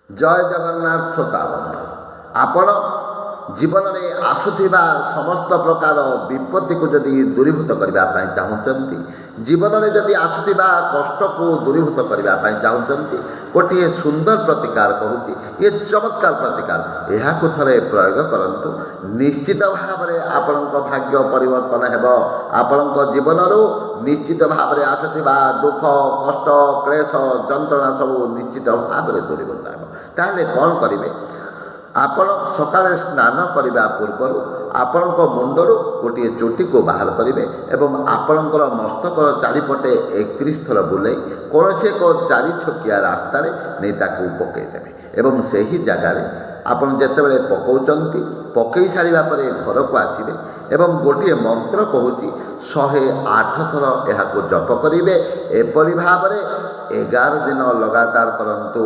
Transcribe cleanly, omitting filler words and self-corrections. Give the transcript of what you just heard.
ଜୟ ଜଗନ୍ନାଥ ଶ୍ରୋତାବନ୍ଧୁ, ଆପଣ ଜୀବନରେ ଆସୁଥିବା ସମସ୍ତ ପ୍ରକାର ବିପତ୍ତିକୁ ଯଦି ଦୂରୀଭୂତ କରିବା ପାଇଁ ଚାହୁଁଛନ୍ତି, ଜୀବନରେ ଯଦି ଆସୁଥିବା କଷ୍ଟକୁ ଦୂରୀଭୂତ କରିବା ପାଇଁ ଚାହୁଁଛନ୍ତି, ଗୋଟିଏ ସୁନ୍ଦର ପ୍ରତିକାର କହୁଛି, ଏ ଚମତ୍କାର ପ୍ରତିକାର, ଏହାକୁ ଥରେ ପ୍ରୟୋଗ କରନ୍ତୁ। ନିଶ୍ଚିତ ଭାବରେ ଆପଣଙ୍କ ଭାଗ୍ୟ ପରିବର୍ତ୍ତନ ହେବ। ଆପଣଙ୍କ ଜୀବନରୁ ନିଶ୍ଚିତ ଭାବରେ ଆସୁଥିବା ଦୁଃଖ, କଷ୍ଟ, କ୍ଲେଶ, ଯନ୍ତ୍ରଣା ସବୁ ନିଶ୍ଚିତ ଭାବରେ ଦୂରୀଭୂତ ହେବ। ତାହେଲେ କ'ଣ କରିବେ? ଆପଣ ସକାଳେ ସ୍ନାନ କରିବା ପୂର୍ବରୁ ଆପଣଙ୍କ ମୁଣ୍ଡରୁ ଗୋଟିଏ ଚୁଟିକୁ ବାହାର କରିବେ ଏବଂ ଆପଣଙ୍କର ମସ୍ତକର ଚାରିପଟେ 31 ଥର ବୁଲେଇ କୌଣସି ଏକ 4 ଛକିଆ ରାସ୍ତାରେ ନେଇ ତାକୁ ପକାଇଦେବେ ଏବଂ ସେହି ଜାଗାରେ ଆପଣ ଯେତେବେଳେ ପକାଉଛନ୍ତି, ପକାଇ ସାରିବା ପରେ ଘରକୁ ଆସିବେ ଏବଂ ଗୋଟିଏ ମନ୍ତ୍ର କହୁଛି 108 ଥର ଏହାକୁ ଜପ କରିବେ। ଏପରି ଭାବରେ 11 ଦିନ ଲଗାତାର କରନ୍ତୁ।